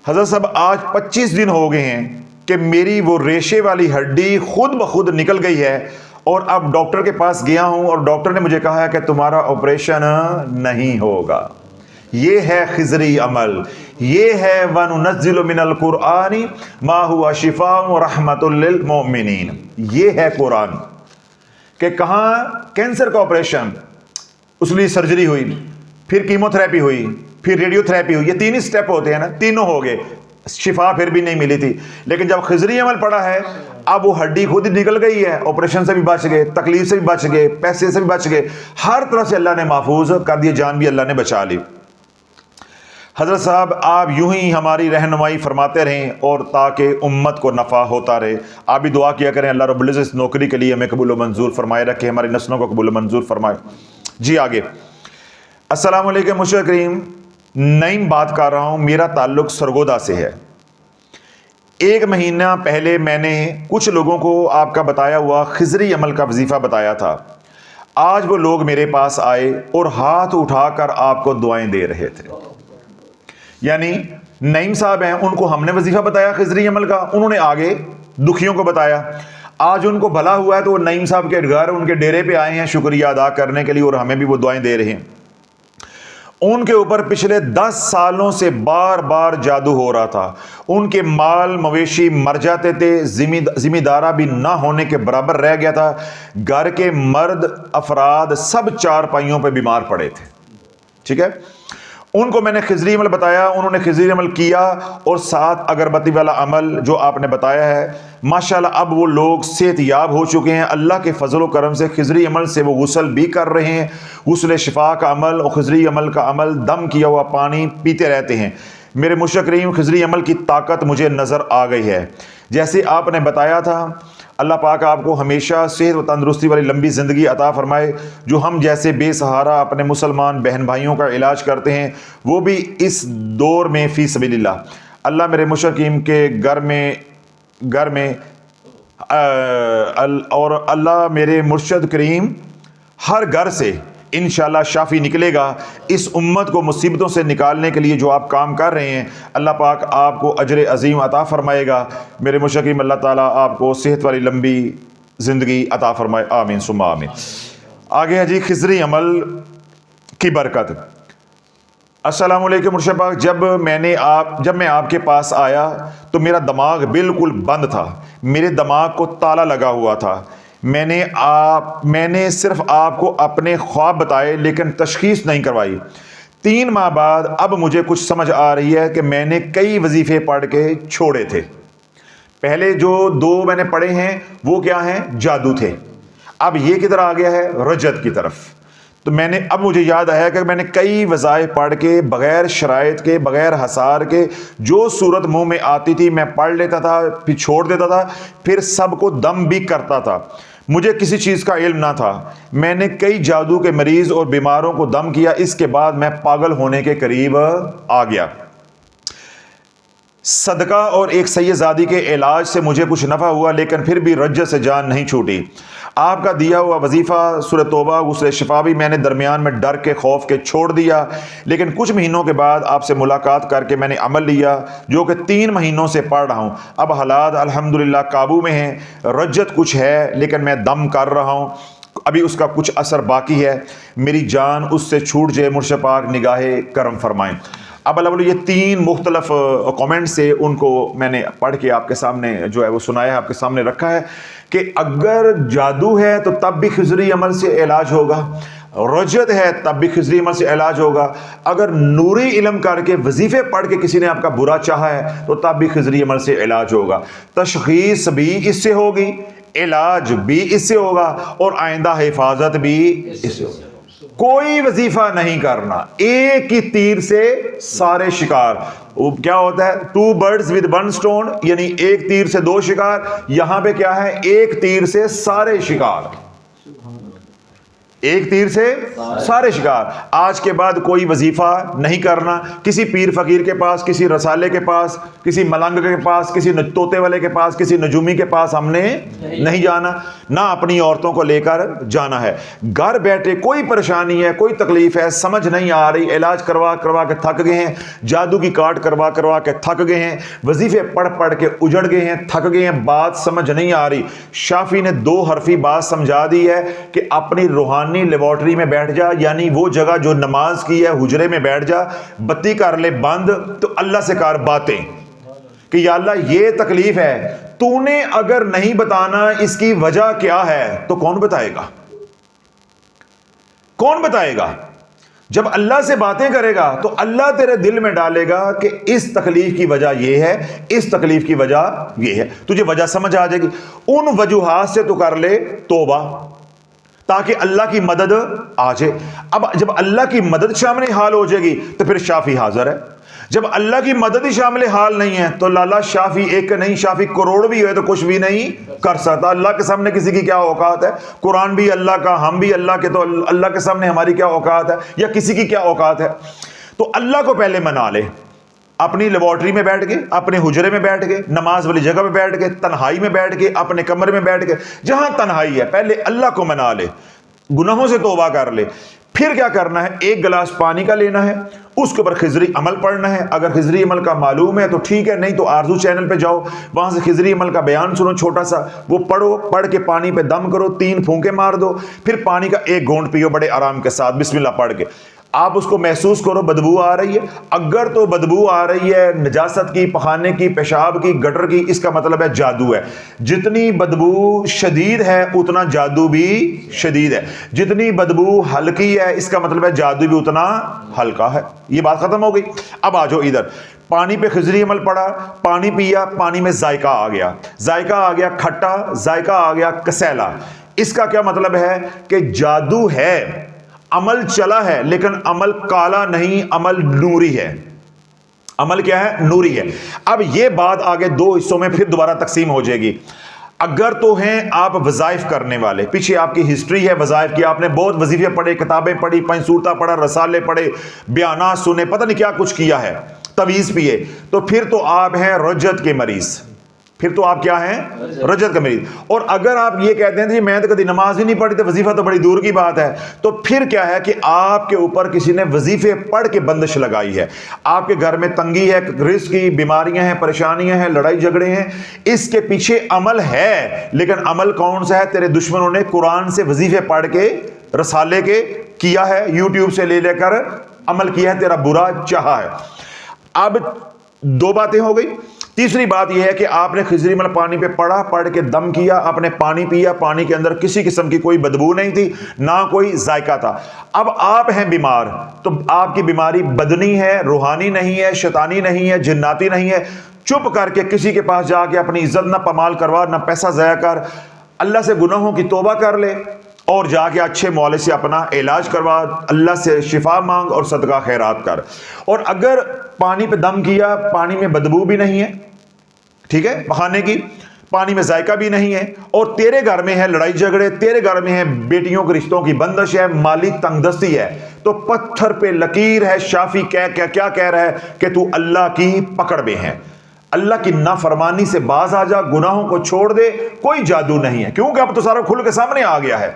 حضرت صاحب آج 25 دن ہو گئے ہیں کہ میری وہ ریشے والی ہڈی خود بخود نکل گئی ہے اور اب ڈاکٹر کے پاس گیا ہوں اور ڈاکٹر نے مجھے کہا ہے کہ تمہارا آپریشن نہیں ہوگا. یہ ہے خضری عمل، یہ ہے وَنُنَزِّلُ مِنَ الْقُرْآنِ مَا هُوَ شِفَاءٌ وَرَحْمَةٌ لِّلْمُؤْمِنِينَ۔ یہ ہے قرآن کہ کہاں کینسر کا آپریشن، اس لیے سرجری ہوئی، پھر کیمو تھراپی ہوئی، پھر ریڈیو تھراپی ہوئی، یہ تین ہی سٹیپ ہوتے ہیں نا، تینوں ہو گئے، شفا پھر بھی نہیں ملی تھی۔ لیکن جب خضری عمل پڑا ہے، اب وہ ہڈی خود ہی نکل گئی ہے، آپریشن سے بھی بچ گئے، تکلیف سے بھی بچ گئے، پیسے سے بھی بچ گئے، ہر طرح سے اللہ نے محفوظ کر دیا، جان بھی اللہ نے بچا لی۔ حضرت صاحب آپ یوں ہی ہماری رہنمائی فرماتے رہیں اور تاکہ امت کو نفع ہوتا رہے۔ آپ بھی دعا کیا کریں اللہ رب العزت اس نوکری کے لیے ہمیں قبول و منظور فرمائے رکھے، ہماری نسلوں کو قبول و منظور فرمائے۔ جی آگے، السلام علیکم مشتاق کریم، نعیم بات کر رہا ہوں، میرا تعلق سرگودا سے ہے۔ 1 مہینہ پہلے میں نے کچھ لوگوں کو آپ کا بتایا ہوا خضری عمل کا وظیفہ بتایا تھا۔ آج وہ لوگ میرے پاس آئے اور ہاتھ اٹھا کر آپ کو دعائیں دے رہے تھے۔ یعنی نعیم صاحب ہیں، ان کو ہم نے وظیفہ بتایا خضری عمل کا، انہوں نے آگے دکھیوں کو بتایا۔ آج ان کو بھلا ہوا ہے تو وہ نعیم صاحب کے گھر ان کے ڈیرے پہ آئے ہیں شکریہ ادا کرنے کے لیے، اور ہمیں بھی وہ دعائیں دے رہے ہیں۔ ان کے اوپر پچھلے 10 سالوں سے بار بار جادو ہو رہا تھا، ان کے مال مویشی مر جاتے تھے، ذمہ دارہ بھی نہ ہونے کے برابر رہ گیا تھا، گھر کے مرد افراد سب 4 پائیوں پہ بیمار پڑے تھے۔ ٹھیک ہے، ان کو میں نے خضری عمل بتایا، انہوں نے خضری عمل کیا، اور ساتھ اگربتی والا عمل جو آپ نے بتایا ہے، ماشاءاللہ اب وہ لوگ صحت یاب ہو چکے ہیں۔ اللہ کے فضل و کرم سے خضری عمل سے وہ غسل بھی کر رہے ہیں، غسل شفا کا عمل اور خضری عمل کا عمل، دم کیا ہوا پانی پیتے رہتے ہیں۔ میرے مشتاق کریم، خضری عمل کی طاقت مجھے نظر آ گئی ہے، جیسے آپ نے بتایا تھا۔ اللہ پاک آپ کو ہمیشہ صحت و تندرستی والی لمبی زندگی عطا فرمائے۔ جو ہم جیسے بے سہارا اپنے مسلمان بہن بھائیوں کا علاج کرتے ہیں، وہ بھی اس دور میں فی سبیل اللہ۔ اللہ میرے مشتاق کریم کے گھر میں اور اللہ میرے مرشد کریم ہر گھر سے انشاءاللہ شافی نکلے گا۔ اس امت کو مصیبتوں سے نکالنے کے لیے جو آپ کام کر رہے ہیں، اللہ پاک آپ کو اجر عظیم عطا فرمائے گا۔ میرے مشتاق کریم، اللہ تعالیٰ آپ کو صحت والی لمبی زندگی عطا فرمائے، آمین ثم آمین۔ آگے ہے جی خضری عمل کی برکت۔ السلام علیکم مرشد پاک، جب میں آپ کے پاس آیا تو میرا دماغ بالکل بند تھا، میرے دماغ کو تالا لگا ہوا تھا۔ میں نے صرف آپ کو اپنے خواب بتائے لیکن تشخیص نہیں کروائی۔ 3 ماہ بعد اب مجھے کچھ سمجھ آ رہی ہے کہ میں نے کئی وظیفے پڑھ کے چھوڑے تھے۔ پہلے جو 2 میں نے پڑھے ہیں وہ کیا ہیں؟ جادو تھے۔ اب یہ کدھر آ گیا ہے؟ رجت کی طرف۔ تو اب مجھے یاد آیا کہ میں نے کئی وظائف پڑھ کے بغیر شرائط کے، بغیر حصار کے، جو صورت منہ میں آتی تھی میں پڑھ لیتا تھا، پھر چھوڑ دیتا تھا، پھر سب کو دم بھی کرتا تھا۔ مجھے کسی چیز کا علم نہ تھا۔ میں نے کئی جادو کے مریض اور بیماروں کو دم کیا، اس کے بعد میں پاگل ہونے کے قریب آ گیا۔ صدقہ اور ایک سیدزادی کے علاج سے مجھے کچھ نفع ہوا، لیکن پھر بھی رجت سے جان نہیں چھوٹی۔ آپ کا دیا ہوا وظیفہ سورۃ توبہ، غسل شفا بھی میں نے درمیان میں ڈر کے خوف کے چھوڑ دیا، لیکن کچھ مہینوں کے بعد آپ سے ملاقات کر کے میں نے عمل لیا، جو کہ 3 مہینوں سے پڑھ رہا ہوں۔ اب حالات الحمدللہ قابو میں ہیں، رجت کچھ ہے لیکن میں دم کر رہا ہوں، ابھی اس کا کچھ اثر باقی ہے، میری جان اس سے چھوٹ جائے، مرشد پاک نگاہ کرم فرمائیں۔ اب اللہ یہ 3 مختلف کامنٹ سے ان کو میں نے پڑھ کے آپ کے سامنے جو ہے وہ سنایا ہے، آپ کے سامنے رکھا ہے کہ اگر جادو ہے تو تب بھی خضری عمل سے علاج ہوگا، رجت ہے تب بھی خضری عمل سے علاج ہوگا، اگر نوری علم کر کے وظیفے پڑھ کے کسی نے آپ کا برا چاہا ہے تو تب بھی خضری عمل سے علاج ہوگا۔ تشخیص بھی اس سے ہوگی، علاج بھی اس سے ہوگا، اور آئندہ حفاظت بھی اس سے ہوگی۔ کوئی وظیفہ نہیں کرنا، ایک ہی تیر سے سارے شکار۔ وہ کیا ہوتا ہے؟ 2 birds with 1 stone، یعنی ایک تیر سے 2 شکار۔ یہاں پہ کیا ہے؟ ایک تیر سے سارے شکار، ایک تیر سے سارے شکار۔ آج کے بعد کوئی وظیفہ نہیں کرنا، کسی پیر فقیر کے پاس، کسی رسالے کے پاس، کسی ملنگ کے پاس، کسی طوطے والے کے پاس، کسی نجومی کے پاس ہم نے نہیں جانا، نہ اپنی عورتوں کو لے کر جانا ہے۔ گھر بیٹھے کوئی پریشانی ہے، کوئی تکلیف ہے، سمجھ نہیں آ رہی، علاج کروا کے تھک گئے ہیں، جادو کی کاٹ کروا کے تھک گئے ہیں، وظیفے پڑھ کے اجڑ گئے ہیں، تھک گئے ہیں، بات سمجھ نہیں آ رہی، شافی نے 2 حرفی بات سمجھا دی ہے کہ اپنی روحانی اپنی لیبارٹری میں بیٹھ جا، یعنی وہ جگہ جو نماز کی ہے حجرے میں بیٹھ جا، بتی کر لے بند، تو اللہ سے کر باتیں کہ یا اللہ یہ تکلیف ہے، تو نے اگر نہیں بتانا اس کی وجہ کیا ہے تو کون بتائے گا؟ کون بتائے گا؟ جب اللہ سے باتیں کرے گا تو اللہ تیرے دل میں ڈالے گا کہ اس تکلیف کی وجہ یہ ہے، اس تکلیف کی وجہ یہ ہے، تجھے وجہ سمجھ آ جائے گی، ان وجوہات سے تو کر لے توبہ تاکہ اللہ کی مدد آ جائے۔ اب جب اللہ کی مدد شامل حال ہو جائے گی تو پھر شافی حاضر ہے، جب اللہ کی مدد ہی شامل حال نہیں ہے تو لالا شافی ایک نہیں، شافی کروڑ بھی ہوئے تو کچھ بھی نہیں کر سکتا۔ اللہ کے سامنے کسی کی کیا اوقات ہے؟ قرآن بھی اللہ کا، ہم بھی اللہ کے، تو اللہ کے سامنے ہماری کیا اوقات ہے، یا کسی کی کیا اوقات ہے؟ تو اللہ کو پہلے منا لے، اپنی لیبارٹری میں بیٹھ کے، اپنے حجرے میں بیٹھ کے، نماز والی جگہ پہ بیٹھ کے، تنہائی میں بیٹھ کے، اپنے کمرے میں بیٹھ کے، جہاں تنہائی ہے پہلے اللہ کو منا لے، گناہوں سے توبہ کر لے۔ پھر کیا کرنا ہے؟ ایک گلاس پانی کا لینا ہے، اس کے اوپر خضری عمل پڑھنا ہے۔ اگر خضری عمل کا معلوم ہے تو ٹھیک ہے، نہیں تو آرزو چینل پہ جاؤ، وہاں سے خضری عمل کا بیان سنو چھوٹا سا، وہ پڑھو، پڑھ کے پانی پہ دم کرو، 3 پھونکے مار دو، پھر پانی کا 1 گھونٹ پیو بڑے آرام کے ساتھ بسم اللہ پڑھ کے۔ آپ اس کو محسوس کرو بدبو آ رہی ہے، اگر تو بدبو آ رہی ہے نجاست کی، پخانے کی، پیشاب کی، گٹر کی، اس کا مطلب ہے جادو ہے۔ جتنی بدبو شدید ہے اتنا جادو بھی شدید ہے، جتنی بدبو ہلکی ہے اس کا مطلب ہے جادو بھی اتنا ہلکا ہے۔ یہ بات ختم ہو گئی۔ اب آ جاؤ ادھر، پانی پہ خضری عمل پڑا، پانی پیا، پانی میں ذائقہ آ گیا، ذائقہ آ گیا کھٹا، ذائقہ آ گیا کسیلا۔ اس کا کیا مطلب ہے؟ کہ جادو ہے، عمل چلا ہے لیکن عمل کالا نہیں، عمل نوری ہے۔ عمل کیا ہے؟ نوری ہے۔ اب یہ بات آگے 2 حصوں میں پھر دوبارہ تقسیم ہو جائے گی۔ اگر تو ہیں آپ وظائف کرنے والے، پیچھے آپ کی ہسٹری ہے وظائف کی، آپ نے بہت وظیفے پڑھے، کتابیں پڑھی، 5 سورتہ پڑھا، رسالے پڑھے، بیانات سنے، پتہ نہیں کیا کچھ کیا ہے، تویز پیے، تو پھر تو آپ ہیں رجت کے مریض، پھر تو آپ کیا ہیں؟ رجت کا مریض۔ اور اگر آپ یہ کہتے ہیں کہ میں تو کبھی نماز ہی نہیں پڑھی تو وظیفہ تو بڑی دور کی بات ہے، تو پھر کیا ہے کہ آپ کے اوپر کسی نے وظیفے پڑھ کے بندش لگائی ہے، آپ کے گھر میں تنگی ہے، رزق کی، بیماریاں ہیں، پریشانیاں ہیں، لڑائی جھگڑے ہیں، اس کے پیچھے عمل ہے، لیکن عمل کون سا ہے؟ تیرے دشمنوں نے قرآن سے وظیفے پڑھ کے، رسالے کے کیا ہے، یوٹیوب سے لے لے کر عمل کیا ہے، تیرا برا چاہا ہے۔ اب 2 باتیں ہو گئی۔ تیسری بات یہ ہے کہ آپ نے خضری عمل پانی پہ پڑھا، پڑھ کے دم کیا، آپ نے پانی پیا، پانی کے اندر کسی قسم کی کوئی بدبو نہیں تھی، نہ کوئی ذائقہ تھا۔ اب آپ ہیں بیمار، تو آپ کی بیماری بدنی ہے، روحانی نہیں ہے، شیطانی نہیں ہے، جناتی نہیں ہے۔ چپ کر کے کسی کے پاس جا کے اپنی عزت نہ پامال کروا، نہ پیسہ ضائع کر، اللہ سے گناہوں کی توبہ کر لے اور جا کے اچھے مولوی سے اپنا علاج کروا، اللہ سے شفا مانگ اور صدقہ خیرات کر۔ اور اگر پانی پہ دم کیا، پانی میں بدبو بھی نہیں ہے، ٹھیک ہے، پخانے کی، پانی میں ذائقہ بھی نہیں ہے، اور تیرے گھر میں ہے لڑائی جھگڑے، تیرے گھر میں ہے بیٹیوں کے رشتوں کی بندش ہے، مالی تنگ دستی ہے، تو پتھر پہ لکیر ہے۔ شافی کیا کہہ رہا ہے کہ تو اللہ کی پکڑ میں ہے، اللہ کی نافرمانی سے باز آ جا، گناہوں کو چھوڑ دے، کوئی جادو نہیں ہے، کیونکہ اب تو سارا کھل کے سامنے آ گیا ہے،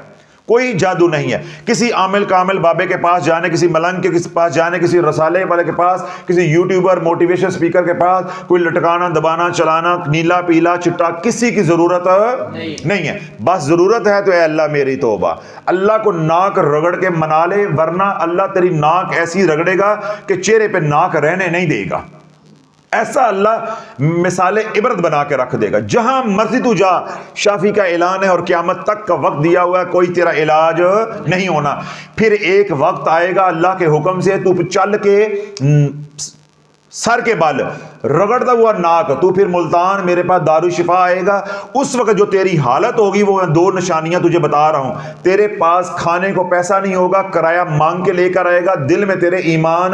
کوئی جادو نہیں ہے۔ کسی عامل کامل بابے کے پاس جانے، کسی ملنگ کے پاس جانے، کسی رسالے والے کے پاس، کسی یوٹیوبر موٹیویشن سپیکر کے پاس کوئی لٹکانا دبانا چلانا، نیلا پیلا چٹا، کسی کی ضرورت نہیں ہے۔ بس ضرورت ہے تو اے اللہ میری توبہ، اللہ کو ناک رگڑ کے منا لے، ورنہ اللہ تیری ناک ایسی رگڑے گا کہ چہرے پہ ناک رہنے نہیں دے گا۔ ایسا اللہ مثال عبرت بنا کے رکھ دے گا۔ جہاں مرضی تو جا، شافی کا اعلان ہے اور قیامت تک کا وقت دیا ہوا ہے، کوئی تیرا علاج نہیں ہونا۔ پھر ایک وقت آئے گا اللہ کے حکم سے، تو چل کے سر کے بال رگڑتا ہوا ناک، تو پھر ملتان میرے پاس دارو شفا آئے گا۔ اس وقت جو تیری حالت ہوگی وہ 2 نشانیاں تجھے بتا رہا ہوں۔ تیرے پاس کھانے کو پیسہ نہیں ہوگا، کرایہ مانگ کے لے کر آئے گا، دل میں تیرے ایمان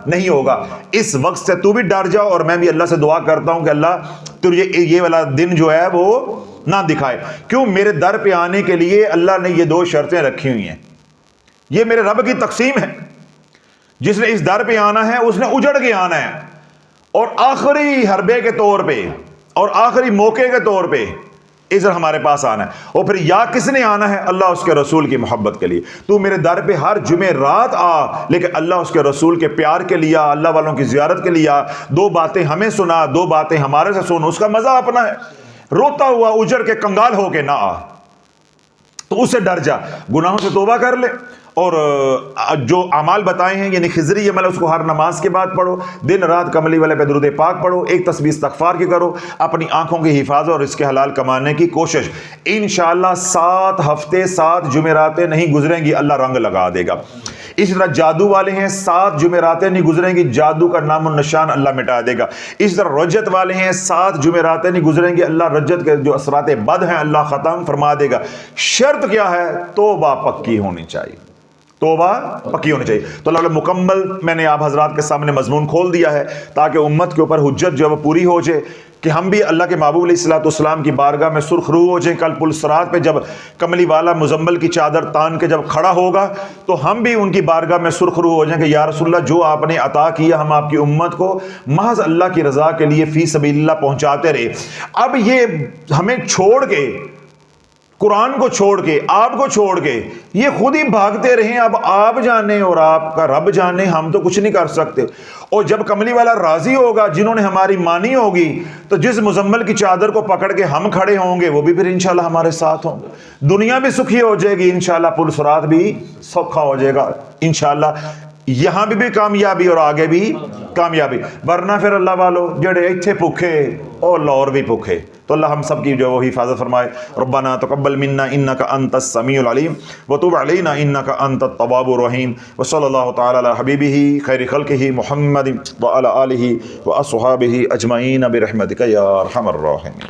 نہیں ہوگا۔ اس وقت سے تو بھی ڈر جاؤ، اور میں بھی اللہ سے دعا کرتا ہوں کہ اللہ تجھے یہ والا دن جو ہے وہ نہ دکھائے۔ کیوں؟ میرے در پہ آنے کے لیے اللہ نے یہ 2 شرطیں رکھی ہوئی ہیں، یہ میرے رب کی تقسیم ہے۔ جس نے اس در پہ آنا ہے اس نے اجڑ کے آنا ہے، اور آخری حربے کے طور پہ اور آخری موقع کے طور پہ ادھر ہمارے پاس آنا ہے۔ اور پھر یا کس نے آنا ہے؟ اللہ اس کے رسول کی محبت کے لیے۔ تو میرے در پہ ہر جمعہ رات آ، لیکن اللہ اس کے رسول کے پیار کے لیے آ، اللہ والوں کی زیارت کے لیے آ، 2 باتیں ہمیں سنا، 2 باتیں ہمارے سے سن، اس کا مزہ اپنا ہے۔ روتا ہوا اجڑ کے کنگال ہو کے نہ آ۔ تو اسے ڈر جا، گناہوں سے توبہ کر لے، اور جو اعمال بتائے ہیں یعنی خضری عمل اس کو ہر نماز کے بعد پڑھو، دن رات کملی والے پہ درود پاک پڑھو، ایک تسبیح استغفار کی کرو، اپنی آنکھوں کی حفاظت اور اس کے حلال کمانے کی کوشش۔ انشاءاللہ 7 ہفتے 7 جمعراتیں نہیں گزریں گی، اللہ رنگ لگا دے گا۔ اسی طرح جادو والے ہیں، 7 جمعراتیں نہیں گزریں گی، جادو کا نام و نشان اللہ مٹا دے گا۔ اسی طرح رجت والے ہیں، 7 جمعراتیں نہیں گزریں گی، اللہ رجت کے جو اثرات بد ہیں اللہ ختم فرما دے گا۔ شرط کیا ہے؟ توبہ پکی ہونی چاہیے، توبہ پکی ہونی چاہیے۔ تو اللہ نے مکمل میں نے آپ حضرات کے سامنے مضمون کھول دیا ہے تاکہ امت کے اوپر حجت جو ہے وہ پوری ہو جائے کہ ہم بھی اللہ کے محبوب علیہ الصلوۃ والسلام کی بارگاہ میں سرخ روح ہو جائیں۔ کل پل صراط پہ جب کملی والا مزمل کی چادر تان کے جب کھڑا ہوگا تو ہم بھی ان کی بارگاہ میں سرخ روح ہو جائیں کہ یا رسول اللہ جو آپ نے عطا کیا ہم آپ کی امت کو محض اللہ کی رضا کے لیے فی سبیل اللہ پہنچاتے رہے۔ اب یہ ہمیں چھوڑ کے، قرآن کو چھوڑ کے، آپ کو چھوڑ کے یہ خود ہی بھاگتے رہیں، اب آپ جانے اور آپ کا رب جانے، ہم تو کچھ نہیں کر سکتے۔ اور جب کملی والا راضی ہوگا، جنہوں نے ہماری مانی ہوگی، تو جس مزمل کی چادر کو پکڑ کے ہم کھڑے ہوں گے وہ بھی پھر انشاءاللہ ہمارے ساتھ ہوں گے، دنیا بھی سکھی ہو جائے گی انشاءاللہ، پل صراط بھی سوکھا ہو جائے گا انشاءاللہ، یہاں بھی کامیابی اور آگے بھی کامیابی۔ ورنہ پھر اللہ والو جڑے ایتھے بھوکے اور لاہور بھی بھوکے۔ تو اللہ ہم سب کی جو وہ حفاظت فرمائے۔ ربنا تقبل منا انک انت السمیع العلیم وتب علینا انک انت التواب الرحیم، وصلی اللہ تعالی علی حبیبہ خیر خلقہ محمد وعلی آلہ واصحابہ اجمعین برحمتک یا ارحم الراحمین۔